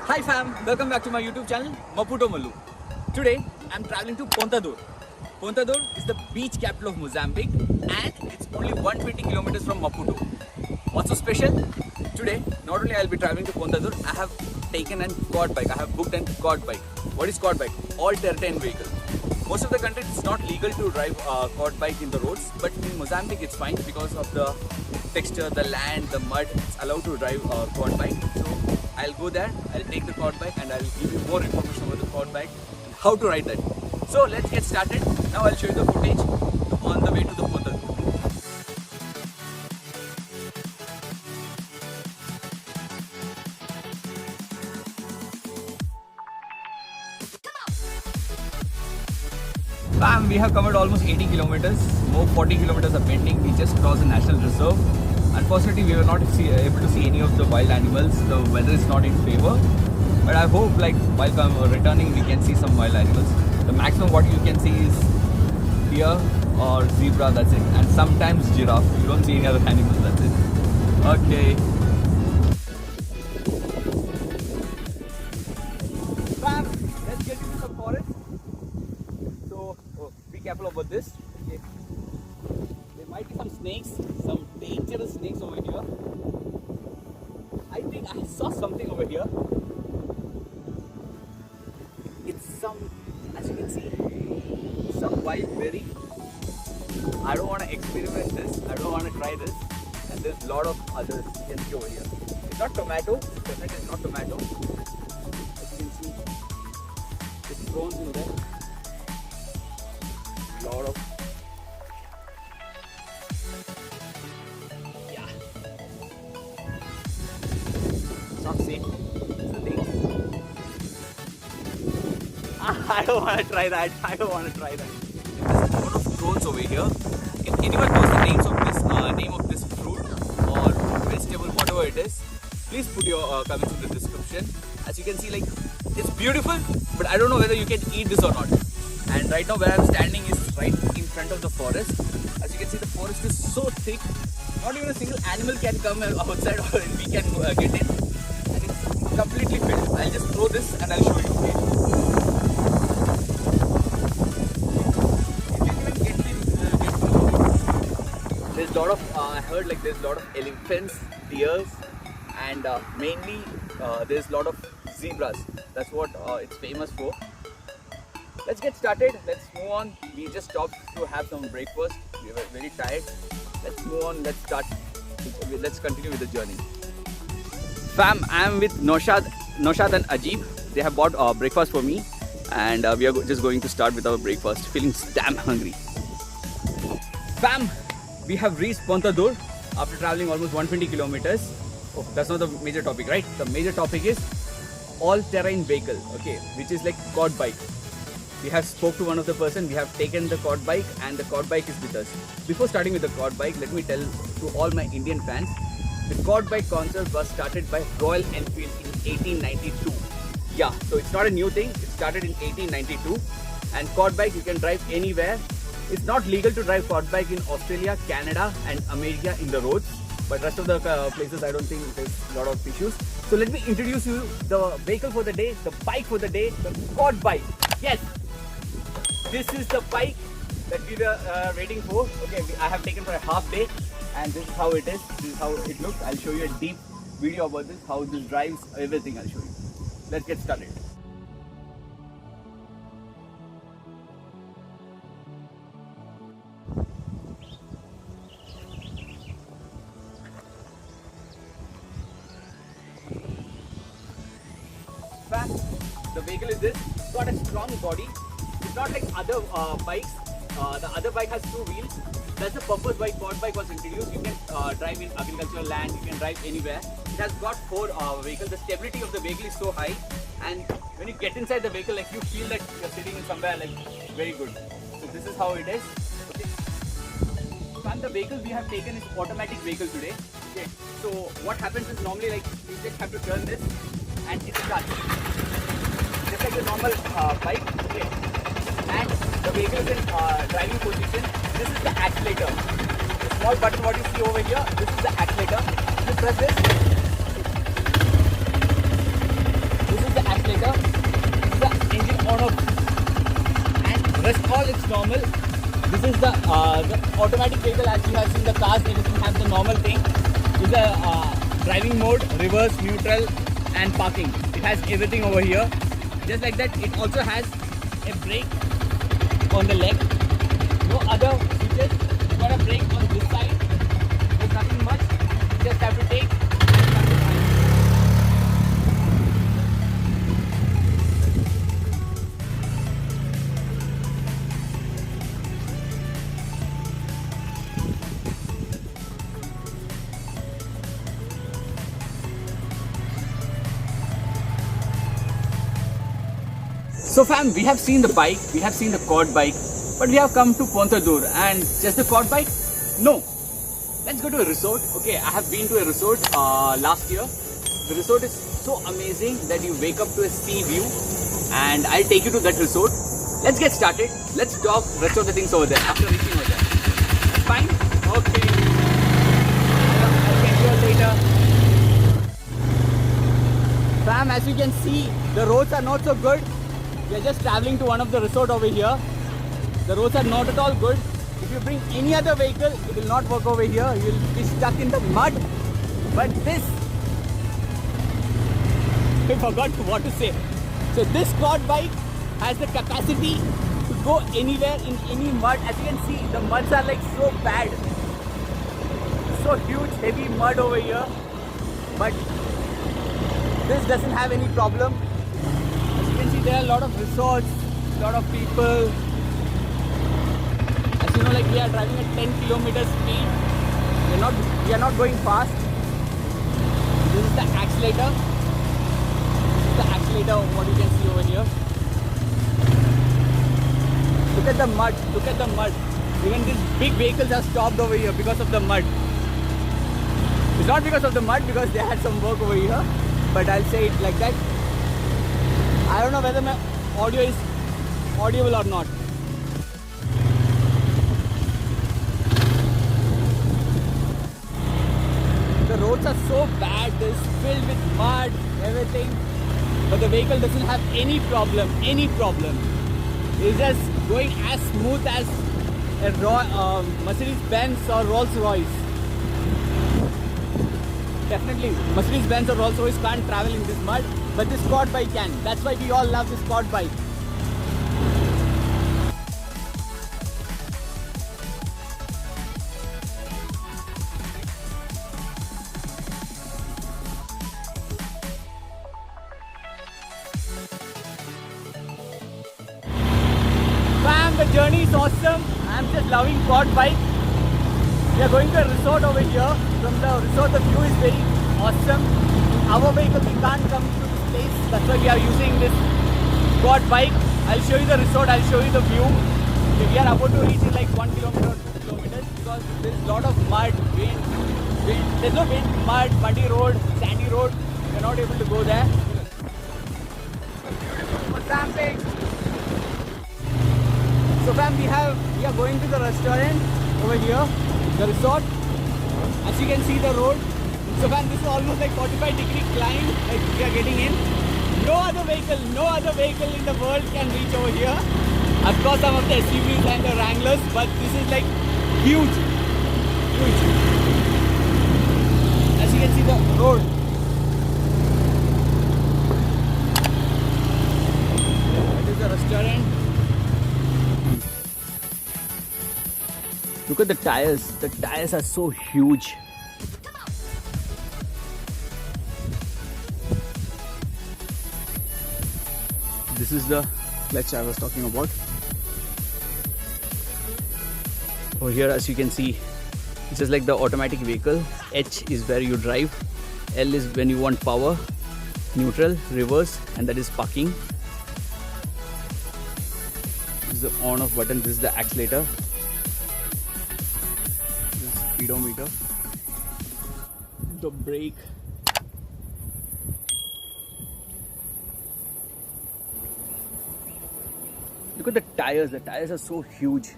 Hi fam, welcome back to my YouTube channel Maputo Malu. Today I'm traveling to Pontador. Pontador is the beach capital of Mozambique and it's only 120 kilometers from Maputo. What's so special? Today not only I'll be traveling to Pontador, I have taken a quad bike. I have booked a quad bike. What is quad bike? All-terrain vehicle. Most of the country it's not legal to drive a quad bike in the roads, but in Mozambique it's fine because of the texture, the land, the mud. It's allowed to drive a quad bike. So I'll go there, I'll take the quad bike and I'll give you more information about the quad bike and how to ride that. So let's get started. Now I'll show you the footage on the way to the Pontador. Bam, we have covered almost 80 kilometers. More 40 kilometers are pending. We just crossed the National Reserve. Unfortunately, we were not able to see any of the wild animals. The weather is not in favor. But I hope while returning, we can see some wild animals. The maximum what you can see is deer or zebra, that's it. And sometimes giraffe. You don't see any other animals, that's it. Okay. Bam, let's get into the forest. So, be careful about this. Okay. There might be some snakes, some dangerous snakes over here. I think I saw something over here. It's as you can see, some wild berry. I don't want to experiment this. I don't want to try this. And there's a lot of others you can see over here. It's not tomato. Definitely it's not tomato. As you can see, it's prawns in there. Lot of it's not safe. It's the thing. I don't want to try that. I don't want to try that. There's a lot of drones over here. If anyone knows the name of this fruit or vegetable, whatever it is, please put your comments in the description. As you can see, it's beautiful, but I don't know whether you can eat this or not. And right now where I'm standing is right in front of the forest. As you can see, the forest is so thick, not even a single animal can come outside or we can get in. And it's completely filled. I'll just throw this and I'll show you. Okay? You can even get in. There's a lot of, I heard there's a lot of elephants, deers, and mainly there's a lot of zebras. That's what it's famous for. Let's get started. Let's move on. We just stopped to have some breakfast. We were very tired. Let's move on. Let's start. Let's continue with the journey. Fam, I'm with Naushad and Ajib. They have bought breakfast for me, and we are just going to start with our breakfast. Feeling damn hungry. Fam, we have reached Pontador after traveling almost 120 kilometers. Oh, that's not the major topic, right? The major topic is all-terrain vehicle. Okay, which is like quad bike. We have spoke to one of the person, we have taken the quad bike and the quad bike is with us. Before starting with the quad bike, let me tell to all my Indian fans, the quad bike concept was started by Royal Enfield in 1892. Yeah, so it's not a new thing, it started in 1892 and quad bike you can drive anywhere. It's not legal to drive quad bike in Australia, Canada and America in the roads, but rest of the places I don't think there's a lot of issues. So let me introduce you the vehicle for the day, the bike for the day, the quad bike. Yes! This is the bike that we were waiting for. Okay, I have taken for a half day and this is how it is. This is how it looks. I'll show you a deep video about this, how this drives, everything I'll show you. Let's get started. The vehicle is this. It's got a strong body. It's not like other bikes. The other bike has two wheels. That's the purpose why quad bike was introduced. You can drive in agricultural land. You can drive anywhere. It has got four vehicles. The stability of the vehicle is so high, and when you get inside the vehicle, you feel that you're sitting in somewhere very good. So this is how it is. Okay. And the vehicle we have taken is automatic vehicle today. Okay. So what happens is normally you just have to turn this and it starts. Just like a normal bike. Okay. And the vehicle is in driving position. This is the accelerator. The small button what you see over here, this is the accelerator. Just press this. This all it's normal. This is the automatic vehicle. As you have seen, the cars, they doesn't have the normal thing. This is the driving mode, reverse, neutral and parking. It has everything over here. Just like that, it also has a brake on the leg. No other features. You got a brake on this side. There's nothing much. You just have to take. So fam, we have seen the bike, we have seen the quad bike, but we have come to Pontadur and just the quad bike? No. Let's go to a resort. Okay, I have been to a resort last year. The resort is so amazing that you wake up to a sea view and I'll take you to that resort. Let's get started. Let's talk rest of the things over there after reaching over there. Fine? Okay. I'll catch you all later. Fam, as you can see, the roads are not so good. We are just traveling to one of the resort over here. The roads are not at all good. If you bring any other vehicle, it will not work over here. You will be stuck in the mud. But this, I forgot what to say. So this quad bike has the capacity to go anywhere in any mud. As you can see, the muds are like so bad. So huge, heavy mud over here. But this doesn't have any problem. There are a lot of resorts, a lot of people. As you know, like we are driving at 10 kilometers speed. We are not going fast. This is the accelerator. This is the accelerator, what you can see over here. Look at the mud. Look at the mud. Even these big vehicles are stopped over here because of the mud. It's not because of the mud, because they had some work over here. But I'll say it like that. I don't know whether my audio is audible or not. The roads are so bad, it's filled with mud, everything. But the vehicle doesn't have any problem, It's just going as smooth as a Mercedes-Benz or Rolls-Royce. Definitely, Mercedes-Benz or Rolls-Royce can't travel in this mud. But this quad bike can. That's why we all love this quad bike. Fam, the journey is awesome. I'm just loving quad bike. We are going to a resort over here. From the resort, the view is very awesome. Our vehicle, we can't come to this place. That's why we are using this quad bike. I'll show you the resort, I'll show you the view. We are about to reach in like 1 kilometer or 2 kilometers because there's a lot of mud, wind. There's no wind, mud, muddy road, sandy road. We're not able to go there. Camping. So fam, we are going to the restaurant over here, the resort. As you can see the road. So fam, this is almost like 45-degree climb like we are getting in. No other vehicle in the world can reach over here. Of course, some of the SUVs and the Wranglers, but this is like huge. As you can see the road. This is the restaurant. Look at the tires. The tires are so huge. This is the clutch I was talking about. Over here, as you can see, it's just like the automatic vehicle. H is where you drive. L is when you want power. Neutral, reverse, and that is parking. This is the on off button. This is the accelerator. This is speedometer. The brake. Look at the tires are so huge.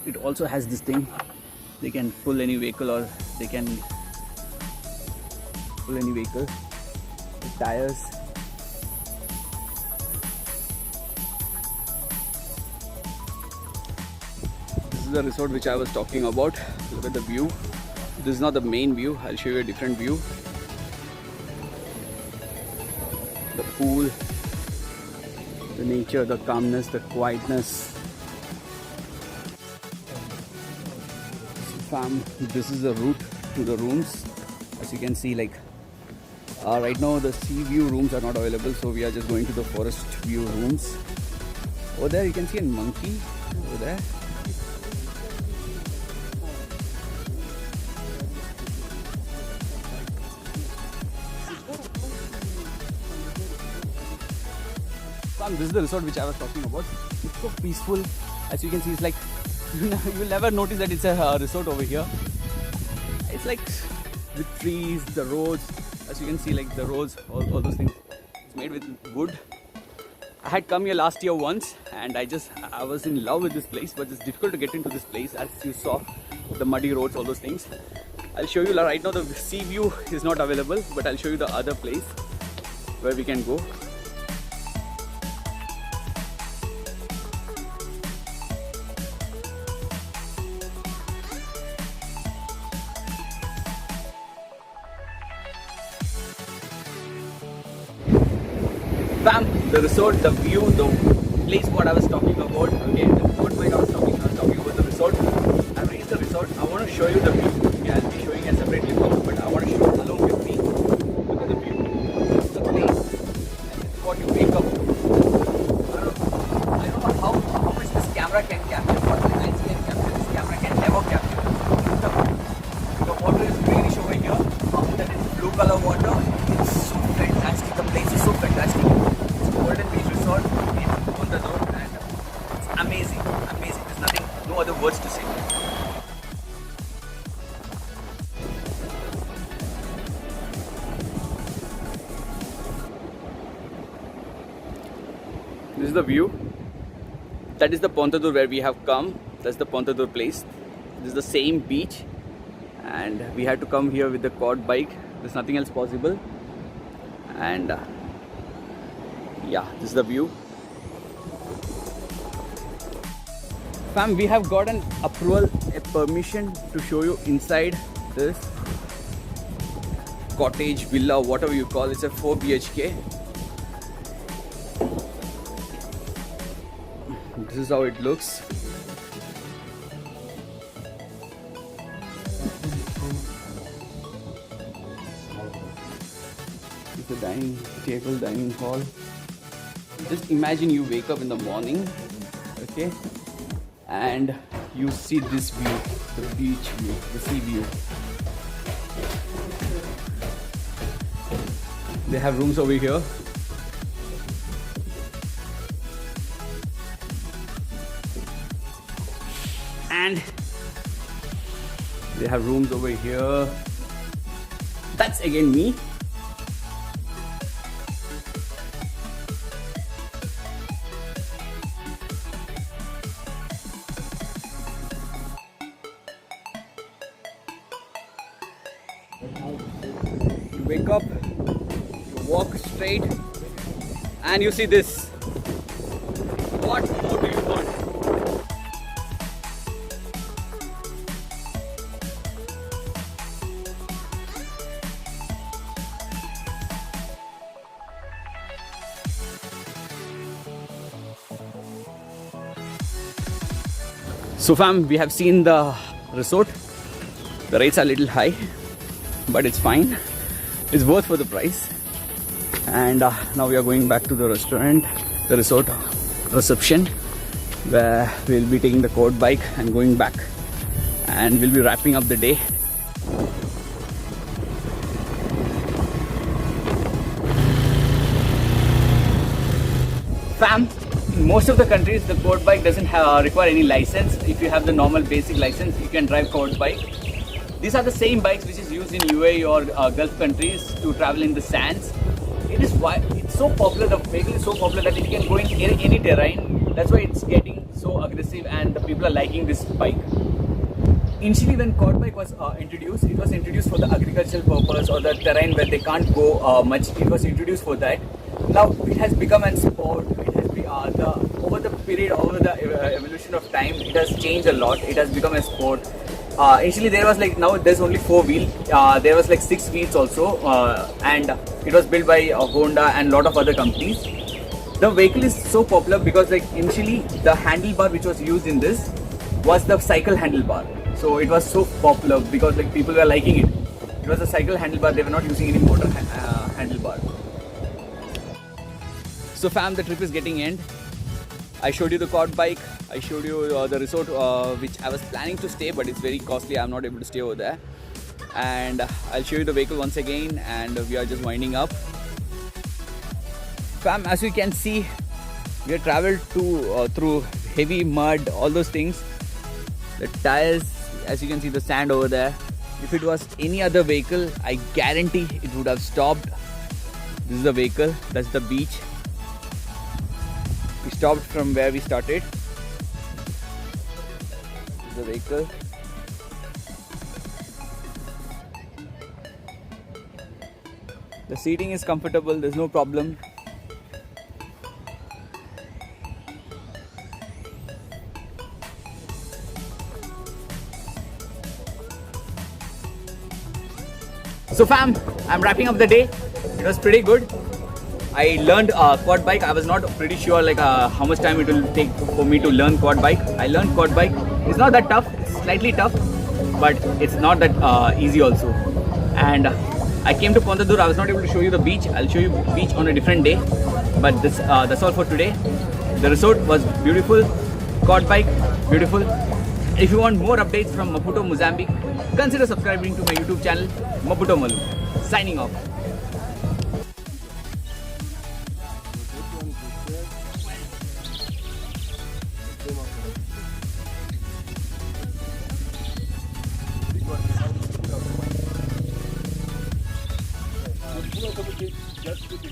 It also has this thing. They can pull any vehicle or they can pull any vehicle. The tires. is the resort which I was talking about. Look at the view. This is not the main view. I'll show you a different view. The pool, the nature, the calmness, the quietness. Fam, this is the route to the rooms. As you can see, like right now the sea view rooms are not available, so we are just going to the forest view rooms. Over there you can see a monkey over there. This is the resort which I was talking about. It's so peaceful. As you can see, it's like you will never notice that it's a resort over here. It's like the trees, the roads. As you can see, like the roads, all those things. It's made with wood. I had come here last year once, and I was in love with this place. But it's difficult to get into this place, as you saw the muddy roads, all those things. I'll show you right now. The sea view is not available, but I'll show you the other place where we can go. Bam! The resort, the view, the place what I was talking about. Okay, the boat ride I was talking about the resort. I've reached the resort. I want to show you the view. Okay, I'll be showing it separately, but I want to show it along with me. Look at the view. The place. And it's what you wake up. I don't know how much this camera can capture. What the lens can capture. This camera can never capture. The water is really showing here. After that, it's blue color water. It's so fantastic. The place is so fantastic. Golden Beach Resort in Kundazur, and it's amazing, amazing. There's nothing, no other words to say. This is the view. That is the Pontadur where we have come. That's the Pontadur place. This is the same beach, and we had to come here with the quad bike. There's nothing else possible, and yeah, this is the view. Fam, we have got an approval, a permission to show you inside this cottage, villa, whatever you call it. It's a 4 BHK. This is how it looks. It's a dining table, dining hall. Just imagine you wake up in the morning, okay, and you see this view, the beach view, the sea view. They have rooms over here. And they have rooms over here. That's again me. You wake up, you walk straight, and you see this. What more do you want? So fam, we have seen the resort. The rates are a little high, but it's fine. It's worth for the price. And now we are going back to the restaurant, the resort reception, where we'll be taking the quad bike and going back, and we'll be wrapping up the day. Fam, in most of the countries the quad bike doesn't require any license. If you have the normal basic license, you can drive quad bike. These are the same bikes which is used in UAE or Gulf countries to travel in the sands. It's so popular, the vehicle is so popular that it can go in any terrain. That's why it's getting so aggressive, and the people are liking this bike. Initially when quad bike was introduced, it was introduced for the agricultural purpose or the terrain where they can't go much. It was introduced for that. Now it has become a sport. It has over the period, over the evolution of time, it has changed a lot. It has become a sport. Initially there was like, now there's only 4 wheel. There was like 6 wheels also, and it was built by Honda and lot of other companies. The vehicle is so popular because like initially the handlebar which was used in this was the cycle handlebar. So it was so popular because like people were liking it. It was a cycle handlebar, they were not using any motor handlebar. So fam, the trip is getting end. I showed you the quad bike, I showed you the resort which I was planning to stay, but it's very costly, I'm not able to stay over there. And I'll show you the vehicle once again, and we are just winding up. Fam, as you can see, we have traveled through heavy mud, all those things. The tires, as you can see, the sand over there. If it was any other vehicle, I guarantee it would have stopped. This is the vehicle, that's the beach. We stopped from where we started. This is the vehicle. The seating is comfortable, there's no problem. So fam, I'm wrapping up the day. It was pretty good. I learned quad bike. I was not pretty sure like how much time it will take for me to learn quad bike. I learned quad bike. It's not that tough. It's slightly tough, but it's not that easy also. And I came to Pontadur. I was not able to show you the beach. I'll show you beach on a different day. But this that's all for today. The resort was beautiful. Quad bike, beautiful. If you want more updates from Maputo, Mozambique, consider subscribing to my YouTube channel, Maputo Malu. Signing off. Just to the